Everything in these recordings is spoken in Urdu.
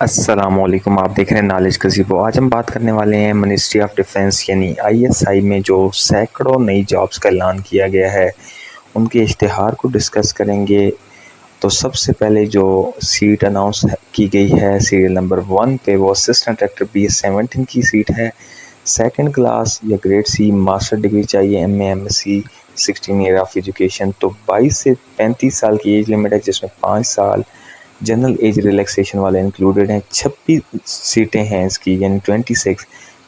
السلام علیکم، آپ دیکھ رہے ہیں نالج گزیبو۔ آج ہم بات کرنے والے ہیں منسٹری آف ڈیفینس یعنی ISI میں جو سینکڑوں نئی جابز کا اعلان کیا گیا ہے ان کے اشتہار کو ڈسکس کریں گے۔ تو سب سے پہلے جو سیٹ اناؤنس کی گئی ہے سیریل نمبر 1 پہ وہ اسسٹنٹ ڈائریکٹر BS17 کی سیٹ ہے۔ سیکنڈ کلاس یا گریڈ سی ماسٹر ڈگری چاہیے MA MSc 16 year of education. تو 22 سے 35 سال کی ایج لمٹ ہے جس میں 5 سال جنرل ایج ریلیکسیشن والے انکلوڈڈ ہیں۔ 26 سیٹیں ہیں اس کی یعنی 26۔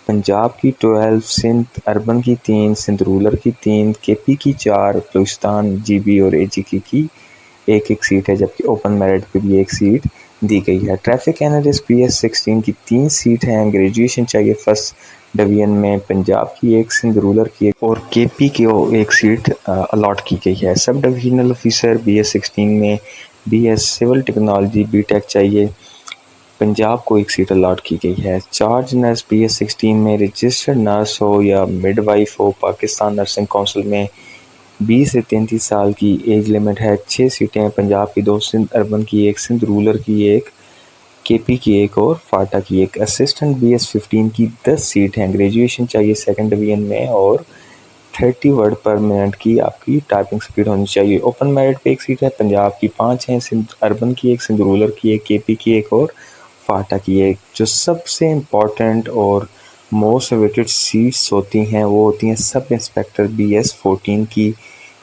پنجاب کی 12، سندھ اربن کی 3، سندھ رولر کی 3، KP کی 4، بلوچستان GB اور AGK کی ایک سیٹ ہے، جبکہ اوپن میرٹ پہ بھی ایک سیٹ دی گئی ہے۔ ٹریفک اینالسٹ BS16 کی 3 سیٹ ہیں۔ گریجویشن چاہیے فرسٹ ڈویژن میں، پنجاب کی ایک، سندھ رولر کی ایک اور KP کی ایک سیٹ الاٹ کی گئی ہے۔ سب ڈویژنل آفیسر BS16 میں BS سول ٹیکنالوجی BTech چاہیے، پنجاب کو ایک سیٹ الاٹ کی گئی ہے۔ چارج نرس BS16 میں رجسٹرڈ نرس ہو یا مڈ وائف ہو، پاکستان نرسنگ کونسل میں 20 سے 33 سال کی ایج لمٹ ہے۔ 6 سیٹیں ہیں، پنجاب کی 2، سندھ اربن کی ایک، سندھ رولر کی ایک، KP کی ایک اور فاٹا کی ایک۔ اسسٹنٹ BS15 کی 10 سیٹ ہیں۔ گریجویشن چاہیے سیکنڈ ڈویژن میں اور 30 ورڈ پر منٹ کی آپ کی ٹائپنگ سپیڈ ہونی چاہیے۔ اوپن میرٹ پہ ایک سیٹ ہے، پنجاب کی 5 ہیں، سندھ اربن کی ایک، سندھ رولر کی ایک، KP کی ایک اور فاٹا کی ایک۔ جو سب سے امپورٹنٹ اور موسٹ اویٹڈ سیٹس ہوتی ہیں وہ ہوتی ہیں سب انسپیکٹر BS14 کی،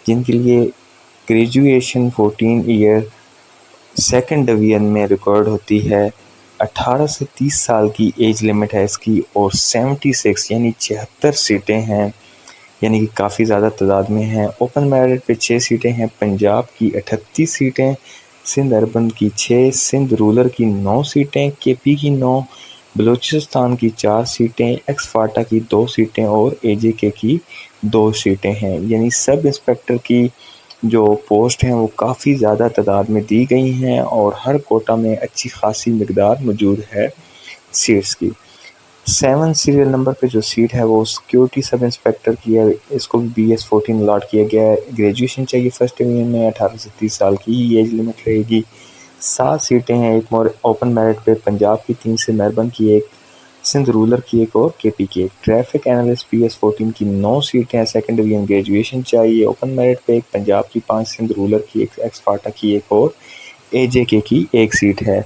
جن کے لیے گریجویشن 14 ایئر سیکنڈ ڈویژن میں ریکارڈ ہوتی ہے۔ 18 سے 30 سال کی ایج لمٹ ہے اس کی اور 76 یعنی 76 سیٹیں ہیں، یعنی کہ کافی زیادہ تعداد میں ہیں۔ اوپن میرٹ پہ 6 سیٹیں ہیں، پنجاب کی 38 سیٹیں، سندھ اربن کی 6، سندھ رولر کی 9 سیٹیں، KP کی 9، بلوچستان کی 4 سیٹیں، ایکس فاٹا کی 2 سیٹیں اور AJK کی 2 سیٹیں ہیں۔ یعنی سب انسپیکٹر کی جو پوسٹ ہیں وہ کافی زیادہ تعداد میں دی گئی ہیں اور ہر کوٹا میں اچھی خاصی مقدار موجود ہے سیٹس کی۔ 7 سیریل نمبر پہ جو سیٹ ہے وہ سیکیورٹی سب انسپیکٹر کی ہے، اس کو بھی BS14 الاٹ کیا گیا ہے۔ گریجویشن چاہیے فرسٹ ڈویژن میں، 18 سے 30 سال کی ایج لمٹ رہے گی۔ 7 سیٹیں ہیں، ایک مور اوپن میرٹ پہ پنجاب کی 3 سے اربن کی ایک، سندھ رولر کی ایک اور KP کی ایک۔ ٹریفک اینالسٹ BS14 کی 9 سیٹیں ہیں، سیکنڈ ڈویژن گریجویشن چاہیے، اوپن میرٹ پہ ایک، پنجاب کی 5، سندھ رولر کی ایک، ایکس فاٹا کی ایک اور AJK کی ایک سیٹ ہے۔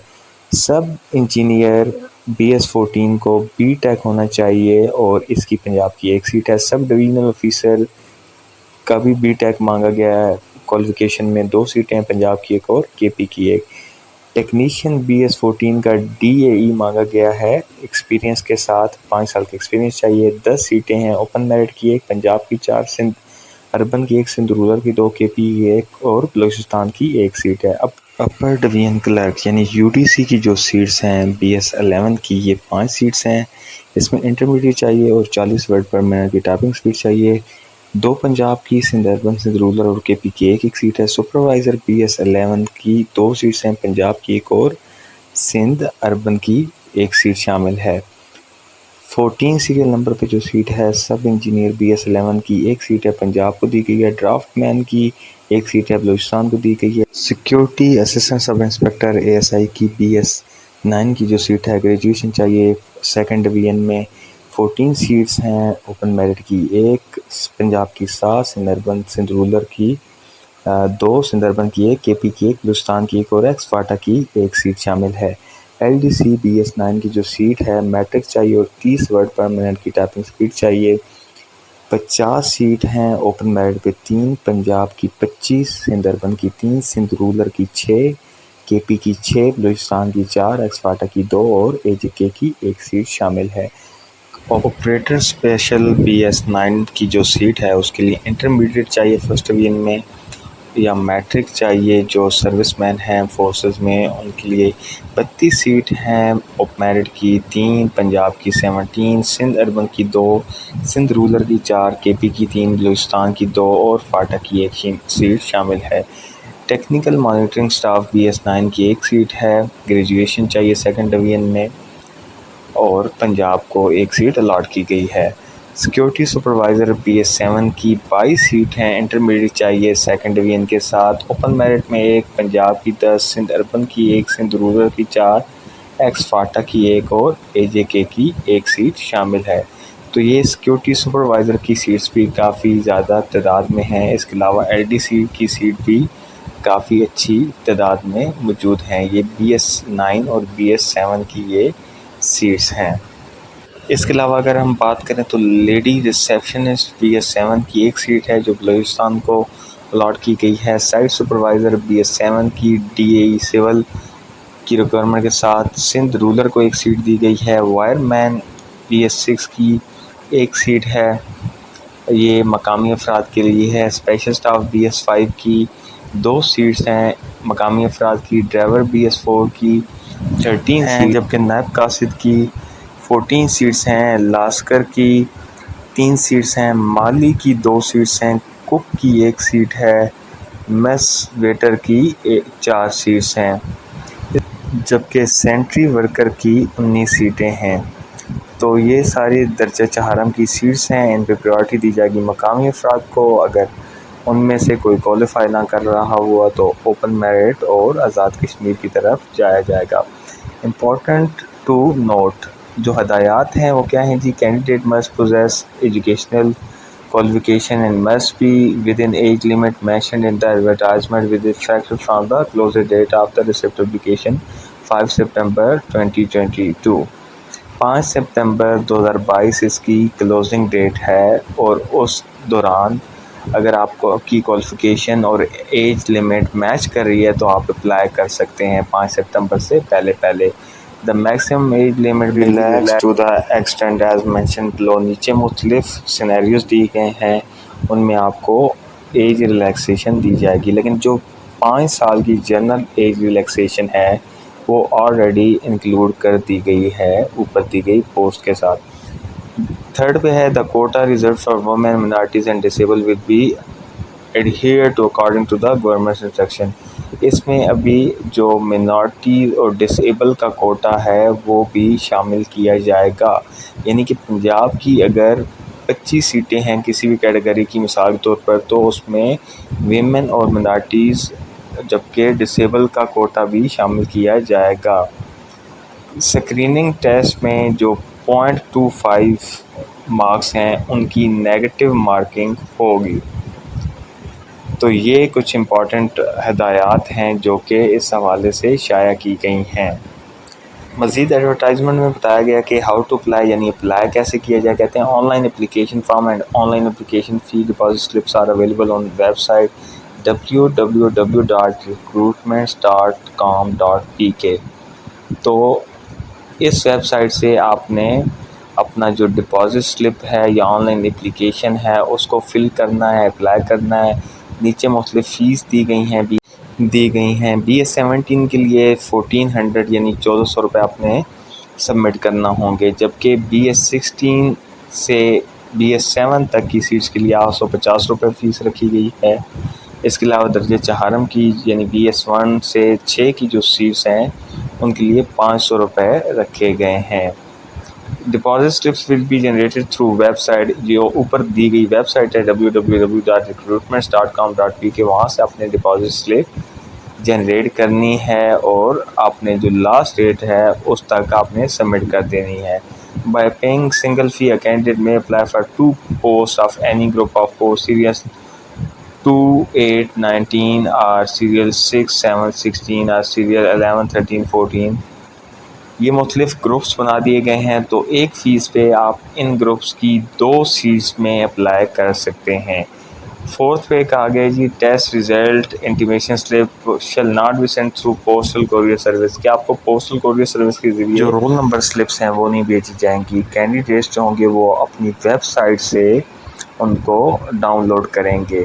سب انجینئر BS14 کو BTech ہونا چاہیے اور اس کی پنجاب کی ایک سیٹ ہے۔ سب ڈویژنل آفیسر کا بھی BTech مانگا گیا ہے، کوالیفیکیشن میں 2 سیٹیں ہیں، پنجاب کی ایک اور KP کی ایک۔ ٹیکنیشین BS14 کا DAE مانگا گیا ہے، ایکسپیرینس کے ساتھ 5 سال کا ایکسپیرینس چاہیے، 10 سیٹیں ہیں، اوپن میرٹ کی ایک، پنجاب کی 4، سندھ اربن کی ایک، سندھ رولر کی 2، KP کی ایک اور بلوچستان کی ایک سیٹ ہے۔ اب اپر ڈویژن کلرک یعنی UDC کی جو سیٹس ہیں BS11 کی، یہ 5 سیٹس ہیں، اس میں انٹرمیڈیٹ چاہیے اور 40 ورڈ پر منٹ کی ٹائپنگ سپیڈ چاہیے۔ 2 پنجاب کی، سندھ اربن، سندھ رولر اور KP کی ایک سیٹ ہے۔ سپروائزر BS11 کی 2 سیٹس ہیں، پنجاب کی ایک اور سندھ اربن کی ایک سیٹ شامل ہے۔ 14 سیریل نمبر پہ جو سیٹ ہے سب انجینئر BS11 کی ایک سیٹ ہے، پنجاب کو دی گئی ہے۔ ڈرافٹ مین کی ایک سیٹ ہے، بلوچستان کو دی گئی ہے۔ سیکیورٹی اسسٹنٹ سب انسپیکٹر ASI کی BS9 کی جو سیٹ ہے، گریجویشن چاہیے سیکنڈ ڈویژن میں، 14 سیٹس ہیں، اوپن میرٹ کی ایک، پنجاب کی 7، سندھ اربن سندھ رولر کی 2، سندھ اربن کی ایک، KP کی ایک، بلوچستان کی ایک اور ایکس فاٹا کی ایک سیٹ شامل ہے۔ LDC BS9 کی جو سیٹ ہے، میٹرک چاہیے اور 30 ورڈ پر منٹ کی ٹائپنگ سپیڈ چاہیے۔ 50 سیٹ ہیں، اوپن میرٹ پہ 3، پنجاب کی 25، سندھ اربن کی 3، سندھ رولر کی 6، KP کی 6، بلوچستان کی 4، ایکس فاٹا کی 2 اور AJK کی ایک سیٹ شامل ہے۔ آپریٹر اسپیشل BS9 کی جو سیٹ ہے اس کے لیے انٹرمیڈیٹ چاہیے فرسٹ ڈویژن میں یا میٹرک چاہیے، جو سروس مین ہیں فورسز میں ان کے لیے 32 سیٹ ہیں، اوپن میرٹ کی 3، پنجاب کی 17، سندھ اربن کی 2، سندھ رولر کی 4، KP کی 3، بلوچستان کی 2 اور فاٹا کی ایک سیٹ شامل ہے۔ ٹیکنیکل مانیٹرنگ سٹاف BS9 کی ایک سیٹ ہے، گریجویشن چاہیے سیکنڈ ڈویژن میں اور پنجاب کو ایک سیٹ الاٹ کی گئی ہے۔ سیکیورٹی سپروائزر BS7 کی 22 سیٹ ہیں، انٹرمیڈیٹ چاہیے سیکنڈ ڈویژن کے ساتھ، اوپن میرٹ میں ایک، پنجاب کی 10، سندھ اربن کی ایک، سندھ رولر کی 4، ایکس فاٹا کی ایک اور اے جے کے کی ایک سیٹ شامل ہے۔ تو یہ سیکیورٹی سپروائزر کی سیٹس بھی کافی زیادہ تعداد میں ہیں۔ اس کے علاوہ ایل ڈی سی کی سیٹ بھی کافی اچھی تعداد میں موجود ہیں۔ یہ BS9 اور BS7 کی یہ سیٹس ہیں۔ اس کے علاوہ اگر ہم بات کریں تو لیڈی ریسیپشنسٹ BS7 کی ایک سیٹ ہے جو بلوچستان کو الاٹ کی گئی ہے۔ سائٹ سپروائزر BS7 کی DAE سول کی ریکوائرمنٹ کے ساتھ سندھ رولر کو ایک سیٹ دی گئی ہے۔ وائر مین BS6 کی ایک سیٹ ہے، یہ مقامی افراد کے لیے ہے۔ اسپیشل سٹاف BS5 کی 2 سیٹس ہیں مقامی افراد کی۔ ڈرائیور BS4 کی 13 ہیں، جبکہ نائب قاصد کی 14 سیٹس ہیں۔ لاسکر کی 3 سیٹس ہیں۔ مالی کی 2 سیٹس ہیں۔ کک کی 1 سیٹ ہے۔ میس ویٹر کی 4 سیٹس ہیں، جبکہ سینٹری ورکر کی 19 سیٹیں ہیں۔ تو یہ ساری درجہ چہارم کی سیٹس ہیں، ان پہ پریورٹی دی جائے گی مقامی افراد کو۔ اگر ان میں سے کوئی کوالیفائی نہ کر رہا ہوا تو اوپن میرٹ اور آزاد کشمیر کی طرف جایا جائے گا۔ امپورٹنٹ ٹو نوٹ جو ہدایات ہیں وہ کیا ہیں جی؟ Candidate must possess educational qualification and must be within age limit mentioned in the advertisement with effect from the closing date of the receipt application 5 September 2022۔ 5 سپتمبر 2022 اس کی کلوزنگ ڈیٹ ہے، اور اس دوران اگر آپ کو کی کوالیفیکیشن اور ایج لیمٹ میچ کر رہی ہے تو آپ اپلائی کر سکتے ہیں 5 سپتمبر سے پہلے۔ The maximum age limit will relax to the extent as mentioned below۔ نیچے مختلف سینیریوز دی گئے ہیں، ان میں آپ کو ایج ریلیکسیشن دی جائے گی، لیکن جو 5 سال کی جنرل ایج ریلیکسیشن ہے وہ آلریڈی انکلوڈ کر دی گئی ہے اوپر دی گئی پوسٹ کے ساتھ۔ 3rd پہ ہے the quota reserved for women, minorities and disabled will be adhered to according to the government's instruction۔ اس میں ابھی جو منارٹی اور ڈسیبل کا کوٹا ہے وہ بھی شامل کیا جائے گا، یعنی کہ پنجاب کی اگر 25 سیٹیں ہیں کسی بھی کیٹیگری کی مثال کے طور پر، تو اس میں ویمن اور منارٹیز جبکہ ڈسیبل کا کوٹا بھی شامل کیا جائے گا۔ اسکریننگ ٹیسٹ میں جو 0.25 مارکس ہیں ان کی نیگیٹو مارکنگ ہوگی۔ تو یہ کچھ امپورٹنٹ ہدایات ہیں جو کہ اس حوالے سے شائع کی گئی ہیں۔ مزید ایڈورٹائزمنٹ میں بتایا گیا کہ ہاؤ ٹو اپلائی، یعنی اپلائی کیسے کیا جائے۔ کہتے ہیں online application form and online application fee deposit slips are available on website www.recruitments.com.pk۔ تو اس ویب سائٹ سے آپ نے اپنا جو ڈپازٹ سلپ ہے یا آن لائن اپلیکیشن ہے اس کو فل کرنا ہے، اپلائی کرنا ہے۔ نیچے مختلف فیس دی گئی ہیں۔ BS17 کے لیے 1400 یعنی 1400 روپے آپ نے سبمٹ کرنا ہوں گے، جبکہ BS16 سے BS7 تک کی سیٹس کے لیے 850 روپے فیس رکھی گئی ہے۔ اس کے علاوہ درجہ چہارم کی یعنی BS1 سے 6 کی جو سیٹس ہیں ان کے لیے 500 روپے رکھے گئے ہیں۔ Deposit slips will be generated through web site, جو اوپر دی گئی ویب سائٹ ہے www.recruitments.com.pk، وہاں سے اپنے ڈپازٹ سلپ جنریٹ کرنی ہے اور آپ نے جو لاسٹ ڈیٹ ہے اس تک آپ نے سبمٹ کر دینی ہے۔ بائی پیئنگ سنگل فی اے کینڈیڈیٹ میں apply for 2 post of any group of post series 2, 8, 19 اور سیریل 6, 7, 16 اور سیریل 11, 13, 14۔ یہ مختلف گروپس بنا دیے گئے ہیں، تو ایک فیس پہ آپ ان گروپس کی 2 سیٹس میں اپلائی کر سکتے ہیں۔ 4th پہ کہا گیا جی test result intimation slip shall not be sent through postal courier service, کہ آپ کو پوسٹل کوریئر سروس کے ذریعے جو رول نمبر سلپس ہیں وہ نہیں بھیجی جائیں گی۔ کینڈیڈیٹس جو ہوں گے وہ اپنی ویب سائٹ سے ان کو ڈاؤن لوڈ کریں گے۔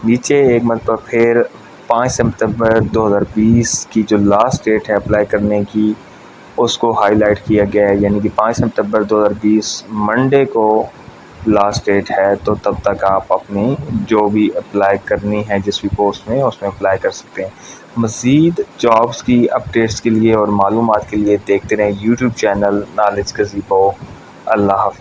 نیچے ایک مرتبہ پھر 5 سپتمبر 2020 کی جو لاسٹ ڈیٹ ہے اپلائی کرنے کی اس کو ہائی لائٹ کیا گیا ہے، یعنی کہ 5 سپتمبر 2020 منڈے کو لاسٹ ڈیٹ ہے، تو تب تک آپ اپنی جو بھی اپلائی کرنی ہے جس بھی پوسٹ میں اس میں اپلائی کر سکتے ہیں۔ مزید جابس کی اپڈیٹس کے لیے اور معلومات کے لیے دیکھتے رہیں یوٹیوب چینل نالج گزیبو۔ اللہ حافظ۔